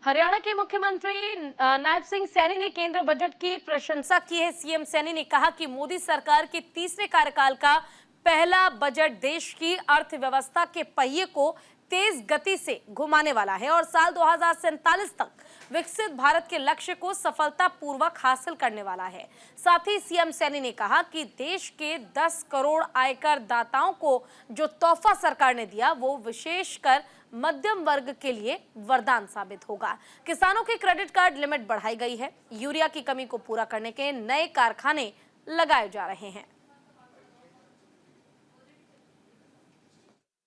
हरियाणा के मुख्यमंत्री नायब सिंह सैनी ने केंद्र बजट की प्रशंसा की है। सीएम सैनी ने कहा कि मोदी सरकार के तीसरे कार्यकाल का पहला बजट देश की अर्थव्यवस्था के पहिए को तेज गति से घुमाने वाला है और साल 2047 तक विकसित भारत के लक्ष्य को सफलतापूर्वक हासिल करने वाला है। साथ ही सीएम सैनी ने कहा कि देश के 10 करोड़ आयकर दाताओं को जो तोहफा सरकार ने दिया वो विशेषकर मध्यम वर्ग के लिए वरदान साबित होगा। किसानों के क्रेडिट कार्ड लिमिट बढ़ाई गई है। यूरिया की कमी को पूरा करने के नए कारखाने लगाए जा रहे हैं।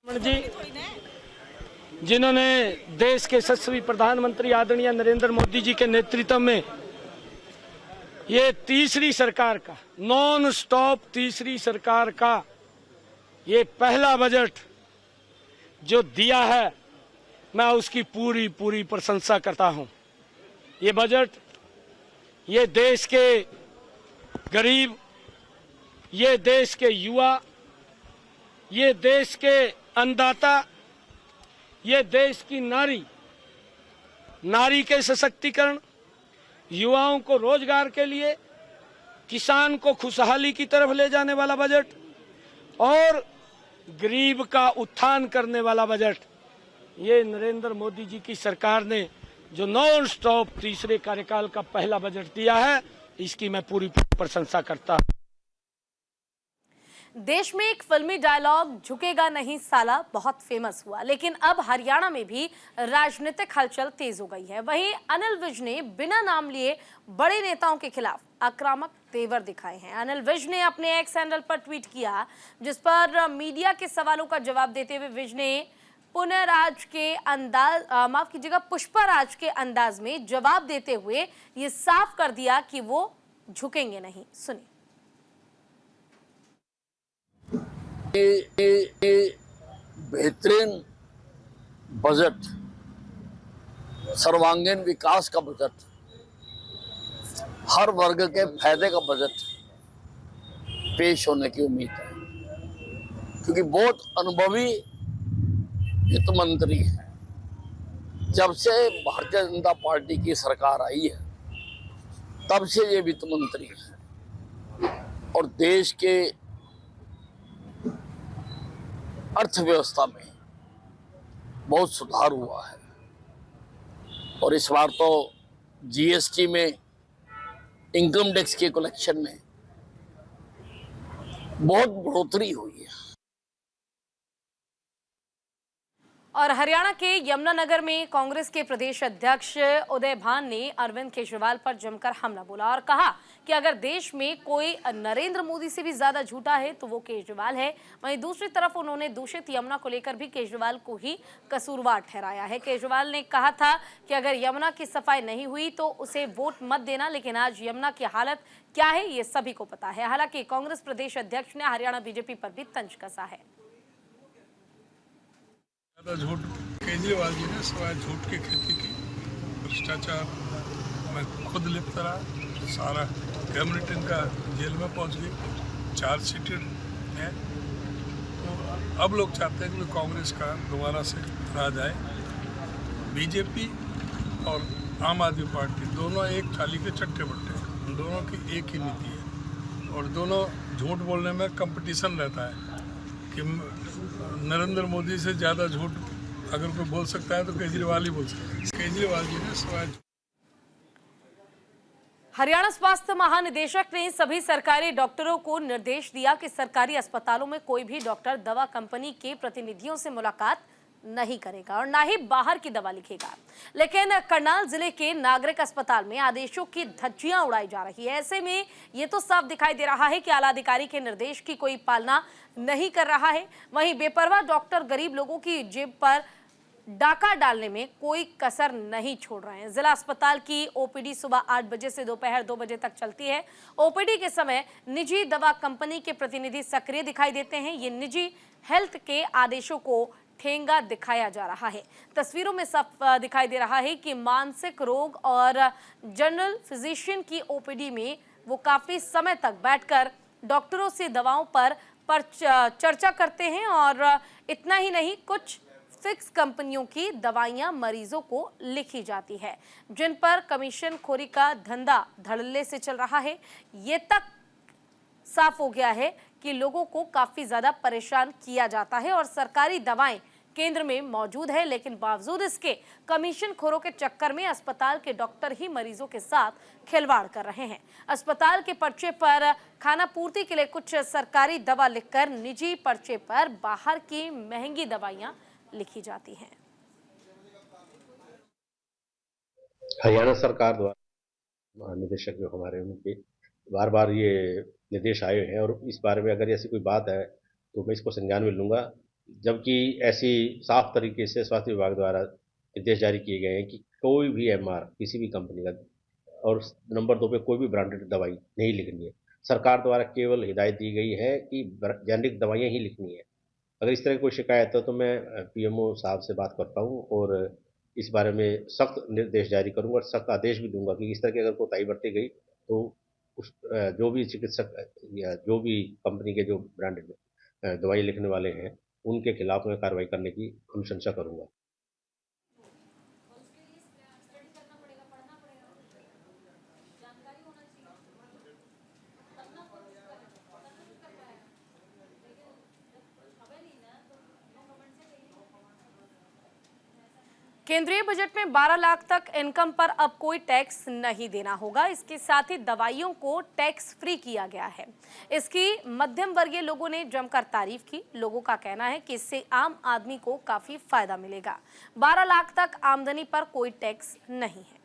जी जिन्होंने देश के यशस्वी प्रधानमंत्री आदरणीय नरेंद्र मोदी जी के नेतृत्व में ये तीसरी सरकार का नॉन स्टॉप तीसरी सरकार का ये पहला बजट जो दिया है, मैं उसकी पूरी प्रशंसा करता हूं। ये बजट ये देश के गरीब, ये देश के युवा, ये देश के अन्नदाता, ये देश की नारी के सशक्तिकरण, युवाओं को रोजगार के लिए, किसान को खुशहाली की तरफ ले जाने वाला बजट और गरीब का उत्थान करने वाला बजट, ये नरेंद्र मोदी जी की सरकार ने जो नॉन स्टॉप तीसरे कार्यकाल का पहला बजट दिया है, इसकी मैं पूरी प्रशंसा करता हूं। देश में एक फिल्मी डायलॉग झुकेगा नहीं साला बहुत फेमस हुआ, लेकिन अब हरियाणा में भी राजनीतिक हलचल तेज हो गई है। वहीं अनिल विज ने बिना नाम लिए बड़े नेताओं के खिलाफ आक्रामक तेवर दिखाए हैं। अनिल विज ने अपने एक्स हैंडल पर ट्वीट किया, जिस पर मीडिया के सवालों का जवाब देते हुए विज ने पुष्पराज के अंदाज में जवाब देते हुए ये साफ कर दिया कि वो झुकेंगे नहीं। सुनिए। बेहतरीन बजट, सर्वांगीण विकास का बजट, हर वर्ग के फायदे का बजट पेश होने की उम्मीद है, क्योंकि बहुत अनुभवी वित्त मंत्री है। जब से भारतीय जनता पार्टी की सरकार आई है तब से ये वित्त मंत्री है और देश के अर्थव्यवस्था में बहुत सुधार हुआ है। और इस बार तो जीएसटी में, इनकम टैक्स के कलेक्शन में बहुत बढ़ोतरी हुई है। और हरियाणा के यमुनानगर में कांग्रेस के प्रदेश अध्यक्ष उदय भान ने अरविंद केजरीवाल पर जमकर हमला बोला और कहा कि अगर देश में कोई नरेंद्र मोदी से भी ज्यादा झूठा है तो वो केजरीवाल है। वहीं दूसरी तरफ उन्होंने दूषित यमुना को लेकर भी केजरीवाल को ही कसूरवार ठहराया है। केजरीवाल ने कहा था कि अगर यमुना की सफाई नहीं हुई तो उसे वोट मत देना, लेकिन आज यमुना की हालत क्या है ये सभी को पता है। हालांकि कांग्रेस प्रदेश अध्यक्ष ने हरियाणा बीजेपी पर भी तंज कसा है। झूठ केजरीवाल जी ने सवाए झूठ की खेती की, भ्रष्टाचार में खुद लिप्त रहा, सारा कैबिनेट इनका जेल में पहुंच गई, चार्जशीटेड है। तो अब लोग चाहते हैं कि कांग्रेस का दोबारा से राज आए। बीजेपी और आम आदमी पार्टी दोनों एक थाली के चट्टे बट्टे हैं, दोनों की एक ही नीति है और दोनों झूठ बोलने में कंपटीशन रहता है कि नरेंद्र मोदी से ज़्यादा झूठ अगर कोई बोल सकता है तो केजरीवाल ही बोल सकता है। केजरीवाल जी ने सवाल। हरियाणा स्वास्थ्य महानिदेशक ने सभी सरकारी डॉक्टरों को निर्देश दिया कि सरकारी अस्पतालों में कोई भी डॉक्टर दवा कंपनी के प्रतिनिधियों से मुलाकात नहीं करेगा और ना ही बाहर की दवा लिखेगा। लेकिन करनाल जिले के नागरिक अस्पताल में आदेशों की धज्जियां उड़ाई जा रही है। ऐसे में ये तो साफ दिखाई दे रहा है कि आला अधिकारी के निर्देश की कोई पालना नहीं कर रहा है। वहीं बेपरवाह डॉक्टर गरीब लोगों की जेब पर डाका डालने में कोई कसर नहीं छोड़ रहे हैं। जिला अस्पताल की ओपीडी सुबह 8 बजे से दोपहर 2 बजे तक चलती है। ओपीडी के समय निजी दवा कंपनी के प्रतिनिधि सक्रिय दिखाई देते हैं। ये निजी हेल्थ के आदेशों को ठेंगा दिखाया जा रहा है। तस्वीरों में साफ दिखाई दे रहा है कि मानसिक रोग और जनरल फिजिशियन की ओपीडी में वो काफी समय तक बैठकर डॉक्टरों से दवाओं पर चर्चा करते हैं और इतना ही नहीं, कुछ फिक्स कंपनियों की दवाइयां मरीजों को लिखी जाती है, जिन पर कमीशन खोरी का धंधा धड़ल्ले से चल रहा है। ये तक साफ हो गया है कि लोगों को काफी ज्यादा परेशान किया जाता है और सरकारी दवाएं केंद्र में मौजूद है, लेकिन बावजूद इसके कमीशन खोरों के चक्कर में अस्पताल के डॉक्टर ही मरीजों के साथ खिलवाड़ कर रहे हैं। अस्पताल के पर्चे पर खाना पूर्ति के लिए कुछ सरकारी दवा लिखकर निजी पर्चे पर बाहर की महंगी दवाइयां लिखी जाती हैं। हरियाणा सरकार द्वारा महानिदेशक जो हमारे उनके बार बार ये निर्देश आए हैं और इस बारे में अगर ऐसी कोई बात है तो मैं इसको संज्ञान में लूंगा, जबकि ऐसी साफ तरीके से स्वास्थ्य विभाग द्वारा निर्देश जारी किए गए हैं कि कोई भी एमआर किसी भी कंपनी का और नंबर 2 पे कोई भी ब्रांडेड दवाई नहीं लिखनी है। सरकार द्वारा केवल हिदायत दी गई है कि जेनरिक दवाइयाँ ही लिखनी है। अगर इस तरह की कोई शिकायत हो तो मैं पीएमओ साहब से बात करता हूँ और इस बारे में सख्त निर्देश जारी करूंगा और सख्त आदेश भी दूंगा कि इस तरह की अगर कोताही बरती गई तो उस जो भी चिकित्सक या जो भी कंपनी के जो ब्रांडेड दवाई लिखने वाले हैं उनके खिलाफ मैं कार्रवाई करने की अनुशंसा करूंगा। केंद्रीय बजट में 12 लाख तक इनकम पर अब कोई टैक्स नहीं देना होगा। इसके साथ ही दवाइयों को टैक्स फ्री किया गया है। इसकी मध्यम वर्गीय लोगों ने जमकर तारीफ की। लोगों का कहना है कि इससे आम आदमी को काफी फायदा मिलेगा। 12 लाख तक आमदनी पर कोई टैक्स नहीं है।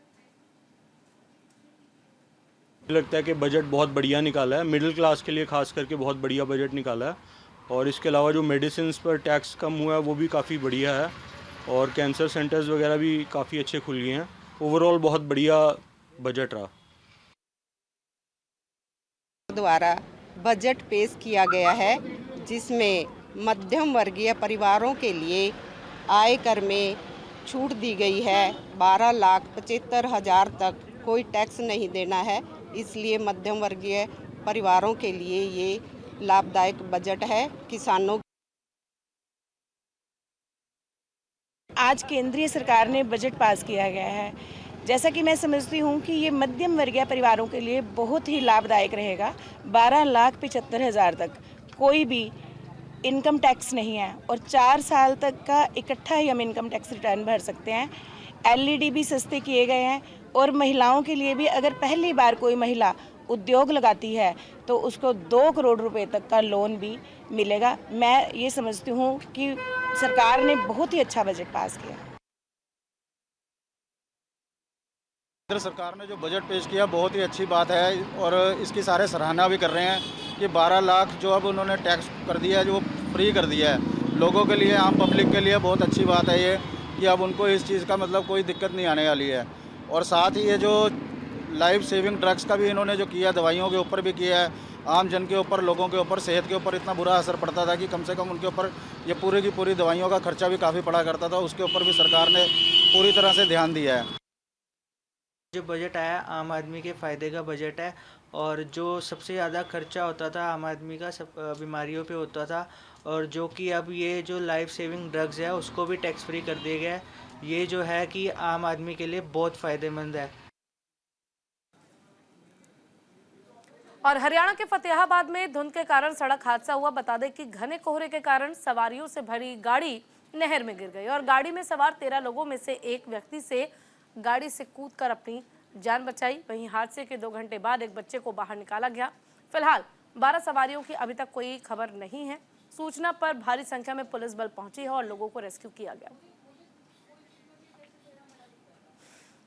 लगता है कि बजट बहुत बढ़िया निकाला है, मिडिल क्लास के लिए खास करके बहुत बढ़िया बजट निकाला है। और इसके अलावा जो मेडिसिन पर टैक्स कम हुआ है वो भी काफ़ी बढ़िया है और कैंसर सेंटर्स वगैरह भी काफ़ी अच्छे खुल गए हैं। ओवरऑल बहुत बढ़िया बजट रहा। द्वारा बजट पेश किया गया है जिसमें मध्यम वर्गीय परिवारों के लिए आयकर में छूट दी गई है। 12,75,000 तक कोई टैक्स नहीं देना है, इसलिए मध्यम वर्गीय परिवारों के लिए ये लाभदायक बजट है। किसानों आज केंद्रीय सरकार ने बजट पास किया गया है, जैसा कि मैं समझती हूँ कि ये मध्यम वर्गीय परिवारों के लिए बहुत ही लाभदायक रहेगा। 12,75,000 तक कोई भी इनकम टैक्स नहीं है और 4 साल तक का इकट्ठा ही हम इनकम टैक्स रिटर्न भर सकते हैं। एलईडी भी सस्ते किए गए हैं और महिलाओं के लिए भी अगर पहली बार कोई महिला उद्योग लगाती है तो उसको 2 करोड़ रुपए तक का लोन भी मिलेगा। मैं ये समझती हूँ कि सरकार ने बहुत ही अच्छा बजट पास किया। केंद्र सरकार ने जो बजट पेश किया बहुत ही अच्छी बात है और इसकी सारे सराहना भी कर रहे हैं कि 12 लाख जो अब उन्होंने टैक्स कर दिया है, जो फ्री कर दिया है लोगों के लिए, आम पब्लिक के लिए बहुत अच्छी बात है ये कि अब उनको इस चीज़ का मतलब कोई दिक्कत नहीं आने वाली है। और साथ ही ये जो लाइफ सेविंग ड्रग्स का भी इन्होंने जो किया, दवाइयों के ऊपर भी किया है, आम जन के ऊपर, लोगों के ऊपर, सेहत के ऊपर इतना बुरा असर पड़ता था कि कम से कम उनके ऊपर ये पूरी की पूरी दवाइयों का खर्चा भी काफ़ी पड़ा करता था। उसके ऊपर भी सरकार ने पूरी तरह से ध्यान दिया है। जो बजट आया आम आदमी के फ़ायदे का बजट है और जो सबसे ज़्यादा खर्चा होता था आम आदमी का सब बीमारियों पे होता था और जो कि अब ये जो लाइफ सेविंग ड्रग्स है उसको भी टैक्स फ्री कर दिया गया है। ये जो है कि आम आदमी के लिए बहुत फ़ायदेमंद है। और हरियाणा के फतेहाबाद में धुंध के कारण सड़क हादसा हुआ। बता दें कि घने कोहरे के कारण सवारियों से भरी गाड़ी नहर में गिर गई और गाड़ी में सवार 13 लोगों में से एक व्यक्ति से गाड़ी से कूदकर अपनी जान बचाई। वहीं हादसे के 2 घंटे बाद एक बच्चे को बाहर निकाला गया। फिलहाल 12 सवारियों की अभी तक कोई खबर नहीं है। सूचना पर भारी संख्या में पुलिस बल पहुंची है और लोगों को रेस्क्यू किया गया।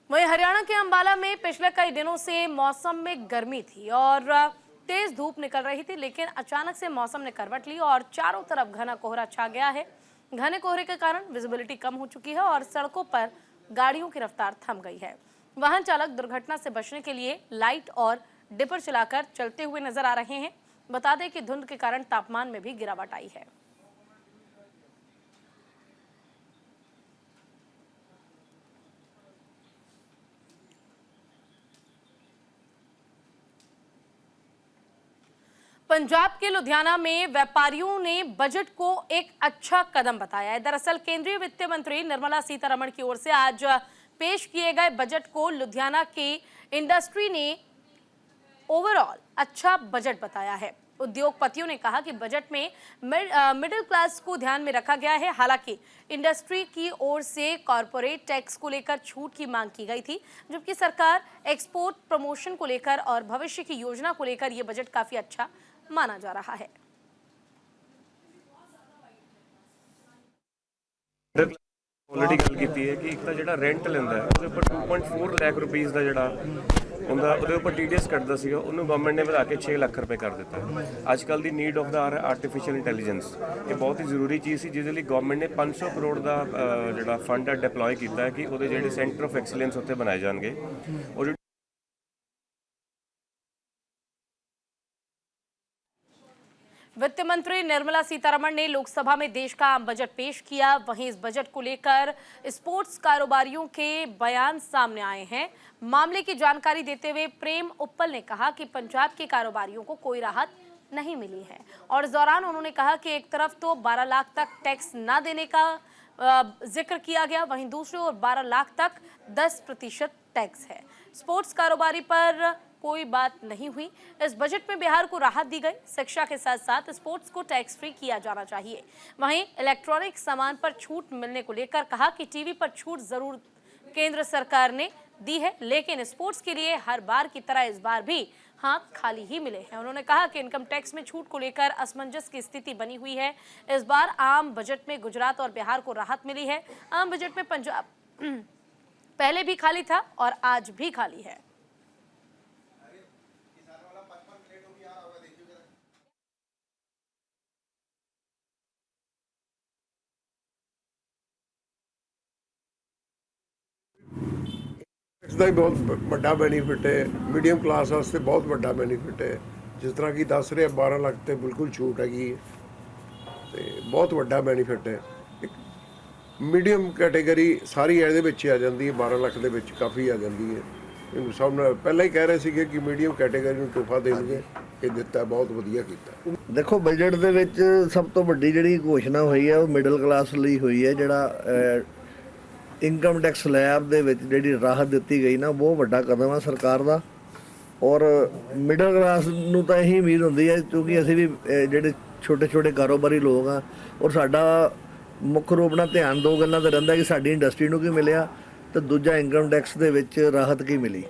वहीं हरियाणा के अंबाला में पिछले कई दिनों से मौसम में गर्मी थी और तेज धूप निकल रही थी, लेकिन अचानक से मौसम ने करवट ली और चारों तरफ घना कोहरा छा गया है। घने कोहरे के कारण विजिबिलिटी कम हो चुकी है और सड़कों पर गाड़ियों की रफ्तार थम गई है। वाहन चालक दुर्घटना से बचने के लिए लाइट और डिपर चलाकर चलते हुए नजर आ रहे हैं। बता दें कि धुंध के कारण तापमान में भी गिरावट आई है। पंजाब के लुधियाना में व्यापारियों ने बजट को एक अच्छा कदम बताया है। दरअसल केंद्रीय वित्त मंत्री निर्मला सीतारमण की ओर से आज पेश किए गए बजट को लुधियाना के इंडस्ट्री ने ओवरऑल अच्छा बजट बताया है। उद्योगपतियों ने कहा कि बजट में मिडिल क्लास को ध्यान में रखा गया है। हालांकि इंडस्ट्री की ओर से कॉरपोरेट टैक्स को लेकर छूट की मांग की गई थी, जबकि सरकार एक्सपोर्ट प्रमोशन को लेकर और भविष्य की योजना को लेकर यह बजट काफी अच्छा माना जा रहा है। ऑलरेडी गल की है कि एक तो जो रेंट लेंदा है उसके ऊपर 2.4 लाख रुपीज़ का जोड़ा ਉਹਦੇ ਉੱਪਰ TDS ਕੱਟਦਾ ਸੀਗਾ, ਉਹਨੂੰ ਗਵਰਨਮੈਂਟ ਨੇ ਵਧਾ ਕੇ 6 ਲੱਖ ਰੁਪਏ ਕਰ ਦਿੱਤਾ। ਅੱਜ ਕੱਲ੍ਹ ਦੀ need of the artificial intelligence ਇਹ ਬਹੁਤ ਹੀ ਜ਼ਰੂਰੀ ਚੀਜ਼ ਸੀ, ਜਿਹਦੇ ਲਈ ਗਵਰਨਮੈਂਟ ਨੇ 500 ਕਰੋੜ ਦਾ ਜਿਹੜਾ ਫੰਡ ਹੈ ਡਿਪਲੋਏ ਕੀਤਾ ਹੈ ਕਿ ਉਹਦੇ ਜਿਹੜੇ ਸੈਂਟਰ ਆਫ ਐਕਸੀਲੈਂਸ ਉੱਥੇ ਬਣਾਏ ਜਾਣਗੇ। ਔਰ वित्त मंत्री निर्मला सीतारमण ने लोकसभा में देश का आम बजट पेश किया। वहीं इस बजट को लेकर स्पोर्ट्स कारोबारियों के बयान सामने आए हैं। मामले की जानकारी देते हुए प्रेम उप्पल ने कहा कि पंजाब के कारोबारियों को कोई राहत नहीं मिली है और इस दौरान उन्होंने कहा कि एक तरफ तो 12 लाख तक टैक्स ना देने का जिक्र किया गया, वहीं दूसरी ओर 12 लाख तक 10% टैक्स है। स्पोर्ट्स कारोबारी पर कोई बात नहीं हुई। इस बजट में बिहार को राहत दी गई। शिक्षा के साथ साथ स्पोर्ट्स को टैक्स फ्री किया जाना चाहिए। वहीं इलेक्ट्रॉनिक सामान पर छूट मिलने को लेकर कहा कि टीवी पर छूट जरूर केंद्र सरकार ने दी है, लेकिन स्पोर्ट्स के लिए हर बार की तरह इस बार भी हाथ खाली ही मिले हैं। उन्होंने कहा कि इनकम टैक्स में छूट को लेकर असमंजस की स्थिति बनी हुई है। इस बार आम बजट में गुजरात और बिहार को राहत मिली है। आम बजट में पंजाब पहले भी खाली था और आज भी खाली है। इसका बहुत बड़ा बेनीफिट है, मीडियम क्लास वास्ते बहुत बड़ा बेनीफिट है। जिस तरह की दस रहे 12 लाख ते बिल्कुल छूट हैगी, बहुत बड़ा बेनीफिट है। मीडियम कैटेगरी सारी ਇਹਦੇ ਵਿੱਚ ਆ ਜਾਂਦੀ ਹੈ, 12 ਲੱਖ ਦੇ ਵਿੱਚ ਕਾਫੀ ਆ ਜਾਂਦੀ ਹੈ। ਇਹਨੂੰ ਸਭ ਨੂੰ ਪਹਿਲਾਂ ਹੀ ਕਹਿ ਰਹੇ ਸੀਗੇ ਕਿ ਮੀਡੀਅਮ ਕੈਟੇਗਰੀ ਨੂੰ ਤੋਹਫਾ ਦੇਣਗੇ, ਇਹ ਦਿੱਤਾ, ਬਹੁਤ ਵਧੀਆ ਕੀਤਾ। ਦੇਖੋ ਬਜਟ ਦੇ ਵਿੱਚ ਸਭ ਤੋਂ ਵੱਡੀ ਜਿਹੜੀ ਘੋਸ਼ਣਾ ਹੋਈ ਹੈ ਉਹ ਮਿਡਲ ਕਲਾਸ ਲਈ ਹੋਈ ਹੈ। ਜਿਹੜਾ ਇਨਕਮ ਟੈਕਸ ਸਲੈਬ ਦੇ ਵਿੱਚ ਜਿਹੜੀ ਰਾਹਤ ਦਿੱਤੀ ਗਈ ਨਾ, ਬਹੁਤ ਵੱਡਾ ਕਦਮ ਆ ਸਰਕਾਰ ਦਾ। ਔਰ ਮਿਡਲ ਕਲਾਸ ਨੂੰ ਤਾਂ ਇਹੀ ਉਮੀਦ ਹੁੰਦੀ ਹੈ, ਕਿਉਂਕਿ ਅਸੀਂ ਵੀ ਜਿਹੜੇ ਛੋਟੇ ਛੋਟੇ ਕਾਰੋਬਾਰੀ ਲੋਕ ਆ, ਔਰ ਸਾਡਾ ਮੁੱਖ ਰੂਪ ਨਾਲ ਧਿਆਨ ਦੋ ਗੱਲਾਂ ਤੇ ਰਹਿੰਦਾ ਕਿ ਸਾਡੀ ਇੰਡਸਟਰੀ ਨੂੰ ਕੀ ਮਿਲਿਆ ਤੇ ਦੂਜਾ ਇਨਕਮ ਟੈਕਸ ਦੇ ਵਿੱਚ ਰਾਹਤ ਕੀ ਮਿਲੀ।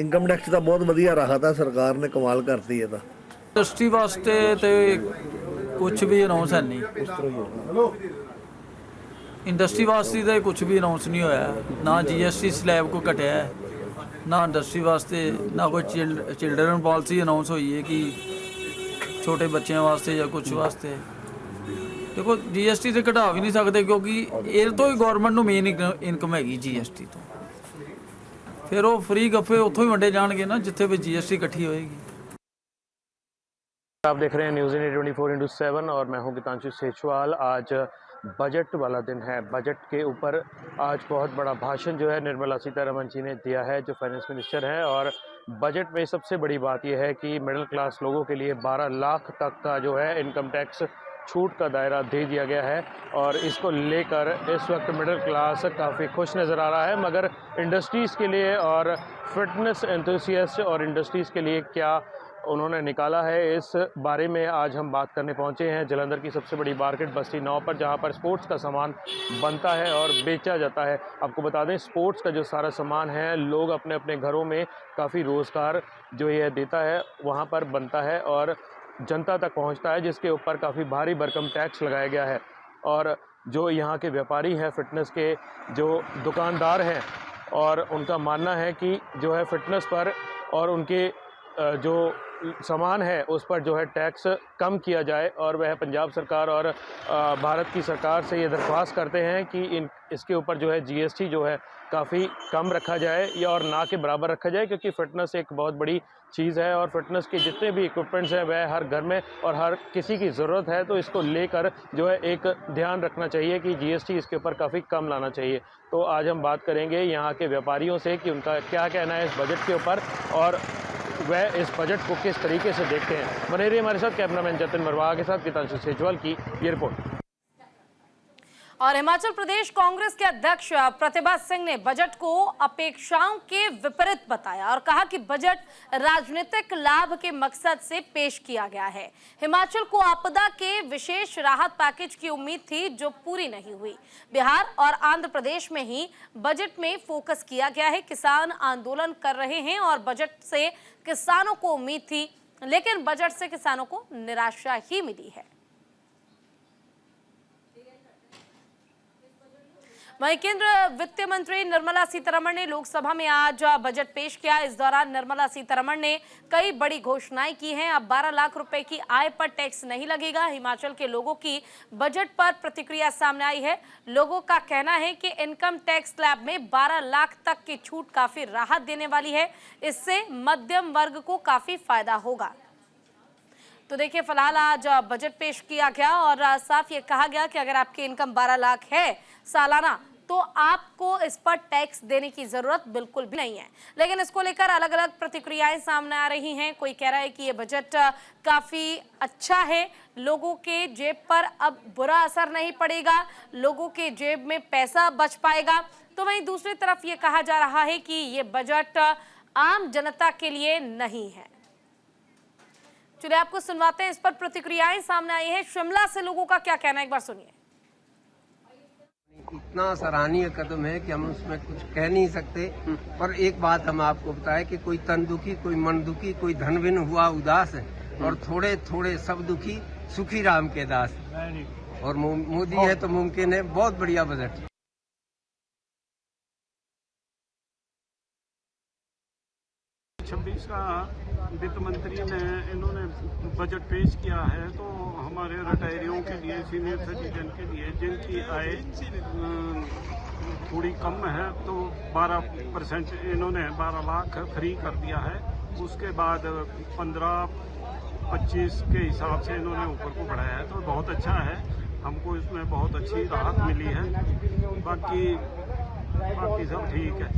ਇਨਕਮ ਟੈਕਸ ਦਾ ਬਹੁਤ ਵਧੀਆ ਰਾਹਤ ਆ, ਸਰਕਾਰ ਨੇ ਕਮਾਲ ਕਰਤੀ ਇਹਦਾ। ਇੰਡਸਟਰੀ ਵਾਸਤੇ ਤੇ ਕੁਝ ਵੀ ਅਨਾਉਂਸ ਹੈ ਨਹੀਂ, ਇੰਡਸਟਰੀ ਵਾਸਤੇ ਤਾਂ ਕੁਝ ਵੀ ਅਨਾਉਂਸ ਨਹੀਂ ਹੋਇਆ। ਨਾ GST ਸਲੈਬ ਕੋ ਘਟਿਆ ਹੈ, ਨਾ ਇੰਡਸਟਰੀ ਵਾਸਤੇ, ਨਾ ਕੋਈ ਚਿਲਡਰਨ ਪਾਲਿਸੀ ਅਨਾਉਂਸ ਹੋਈ ਹੈ ਕਿ ਛੋਟੇ ਬੱਚਿਆਂ ਵਾਸਤੇ ਜਾਂ ਕੁਝ ਵਾਸਤੇ। देखो GST तो घटा भी नहीं सकते, क्योंकि ये तो ही गौरमेंट ਨੂੰ ਮੇਨ ਇਨਕਮ ਹੈਗੀ GST ਤੋਂ। ਫਿਰ ਉਹ ਫ੍ਰੀ ਗੱਫੇ ਉੱਥੋਂ ਹੀ ਵੰਡੇ ਜਾਣਗੇ ਨਾ ਜਿੱਥੇ ਵੀ GST ਇਕੱਠੀ ਹੋਏਗੀ। आप देख रहे हैं न्यूज़ इंडिया 24/7 और मैं हूं गीतांशु सेचवाल। आज बजट वाला दिन है। बजट के ऊपर आज बहुत बड़ा भाषण जो है निर्मला सीतारमण जी ने दिया है, जो फाइनेंस मिनिस्टर हैं। और बजट में सबसे बड़ी बात यह है कि मिडिल क्लास लोगों के लिए 12 लाख तक का जो है इनकम टैक्स छूट का दायरा दे दिया गया है। और इसको लेकर इस वक्त मिडिल क्लास काफ़ी खुश नज़र आ रहा है, मगर इंडस्ट्रीज़ के लिए और फिटनेस एंथुसियास्ट और इंडस्ट्रीज़ के लिए क्या उन्होंने निकाला है, इस बारे में आज हम बात करने पहुंचे हैं जलंधर की सबसे बड़ी मार्केट बस्ती 9 पर, जहां पर स्पोर्ट्स का सामान बनता है और बेचा जाता है। आपको बता दें, स्पोर्ट्स का जो सारा सामान है लोग अपने अपने घरों में काफ़ी रोज़गार जो यह देता है वहां पर बनता है और जनता तक पहुंचता है, जिसके ऊपर काफ़ी भारी भरकम टैक्स लगाया गया है। और जो यहाँ के व्यापारी हैं, फिटनेस के जो दुकानदार हैं, और उनका मानना है कि जो है फिटनेस पर और उनके जो सामान है उस पर जो है टैक्स कम किया जाए। और वह पंजाब सरकार और भारत की सरकार से ये दरख्वास्त करते हैं कि इसके ऊपर जो है GST जो है काफ़ी कम रखा जाए या और ना के बराबर रखा जाए, क्योंकि फ़िटनेस एक बहुत बड़ी चीज़ है और फिटनेस के जितने भी इक्विपमेंट्स हैं वह हर घर में और हर किसी की ज़रूरत है। तो इसको लेकर जो है एक ध्यान रखना चाहिए कि GST इसके ऊपर काफ़ी कम लाना चाहिए। तो आज हम बात करेंगे यहाँ के व्यापारियों से कि उनका क्या कहना है इस बजट के ऊपर, और वह इस बजट को किस तरीके से देखते हैं। बने रहिए हमारे साथ, कैमरामैन जतिन मरवाहा के साथ गीतांशु सेजवाल की ये रिपोर्ट। और हिमाचल प्रदेश कांग्रेस के अध्यक्ष प्रतिभा सिंह ने बजट को अपेक्षाओं के विपरीत बताया और कहा कि बजट राजनीतिक लाभ के मकसद से पेश किया गया है। हिमाचल को आपदा के विशेष राहत पैकेज की उम्मीद थी जो पूरी नहीं हुई। बिहार और आंध्र प्रदेश में ही बजट में फोकस किया गया है। किसान आंदोलन कर रहे हैं और बजट से किसानों को उम्मीद थी, लेकिन बजट से किसानों को निराशा ही मिली है। वहीं केंद्रीय वित्त मंत्री निर्मला सीतारमण ने लोकसभा में आज बजट पेश किया। इस दौरान निर्मला सीतारमण ने कई बड़ी घोषणाएं की हैं। अब 12 लाख रुपए की आय पर टैक्स नहीं लगेगा। हिमाचल के लोगों की बजट पर प्रतिक्रिया सामने आई है। लोगों का कहना है कि इनकम टैक्स स्लैब में 12 लाख तक की छूट काफी राहत देने वाली है। इससे मध्यम वर्ग को काफी फायदा होगा। तो देखिए, फिलहाल आज बजट पेश किया गया और साफ ये कहा गया कि अगर आपकी इनकम 12 लाख है सालाना तो आपको इस पर टैक्स देने की जरूरत बिल्कुल भी नहीं है। लेकिन इसको लेकर अलग अलग प्रतिक्रियाएं सामने आ रही हैं। कोई कह रहा है कि ये बजट काफी अच्छा है, लोगों के जेब पर अब बुरा असर नहीं पड़ेगा, लोगों के जेब में पैसा बच पाएगा। तो वहीं दूसरी तरफ ये कहा जा रहा है कि ये बजट आम जनता के लिए नहीं है। चलिए आपको सुनवाते हैं, इस पर प्रतिक्रियाएं सामने आई है। शिमला से लोगों का क्या कहना है, एक बार सुनिए। इतना सराहनीय कदम है कि हम उसमें कुछ कह नहीं सकते। पर एक बात हम आपको बताएं कि कोई तन दुखी, कोई मन दुखी, कोई धनविन हुआ उदास है और थोड़े थोड़े सब दुखी सुखी राम के दास। और मोदी है तो मुमकिन है। बहुत बढ़िया बजट। 26 का वित्त मंत्री ने इन्होंने बजट पेश किया है तो हमारे रिटायरियों के लिए, सीनियर सिटीजन के लिए जिनकी आय थोड़ी कम है तो 12% इन्होंने 12 लाख फ्री कर दिया है। उसके बाद 15-25 के हिसाब से इन्होंने ऊपर को बढ़ाया है तो बहुत अच्छा है। हमको इसमें बहुत अच्छी राहत मिली है। बाकी सब ठीक है।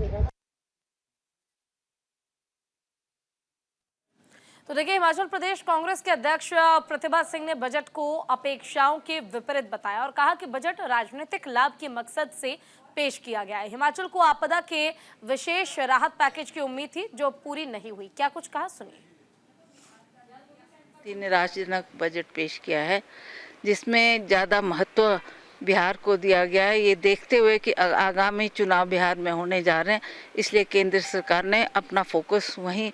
तो देखिए, हिमाचल प्रदेश कांग्रेस के अध्यक्ष प्रतिभा सिंह ने बजट को अपेक्षाओं के विपरीत बताया और कहा कि बजट राजनीतिक लाभ के मकसद से पेश किया गया है। हिमाचल को आपदा के विशेष राहत पैकेज की उम्मीद थी जो पूरी नहीं हुई। क्या कुछ कहा, सुनिए। निराशाजनक बजट पेश किया है जिसमें ज़्यादा महत्व बिहार को दिया गया है। ये देखते हुए कि आगामी चुनाव बिहार में होने जा रहे हैं, इसलिए केंद्र सरकार ने अपना फोकस वहीं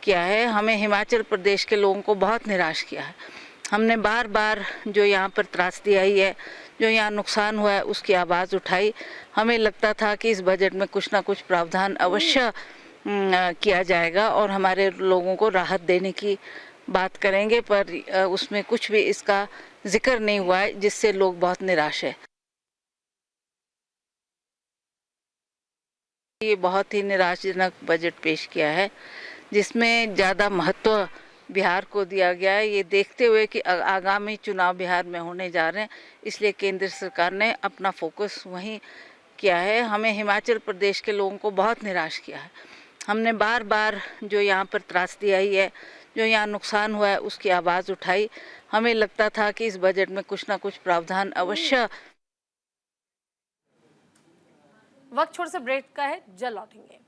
किया है। हमें हिमाचल प्रदेश के लोगों को बहुत निराश किया है। हमने बार बार जो यहाँ पर त्रासदी आई है, जो यहाँ नुकसान हुआ है, उसकी आवाज़ उठाई। हमें लगता था कि इस बजट में कुछ ना कुछ प्रावधान अवश्य किया जाएगा और हमारे लोगों को राहत देने की बात करेंगे, पर उसमें कुछ भी इसका जिक्र नहीं हुआ है, जिससे लोग बहुत निराश है। ये बहुत ही निराशाजनक बजट पेश किया है जिसमें ज़्यादा महत्व बिहार को दिया गया है। ये देखते हुए कि आगामी चुनाव बिहार में होने जा रहे हैं, इसलिए केंद्र सरकार ने अपना फोकस वहीं किया है। हमें हिमाचल प्रदेश के लोगों को बहुत निराश किया है। हमने बार बार जो यहाँ पर त्रासदी आई है, जो यहाँ नुकसान हुआ है, उसकी आवाज़ उठाई। हमें लगता था कि इस बजट में कुछ ना कुछ प्रावधान अवश्य। वक्त छोड़ से ब्रेक का है, जल्द लौटेंगे।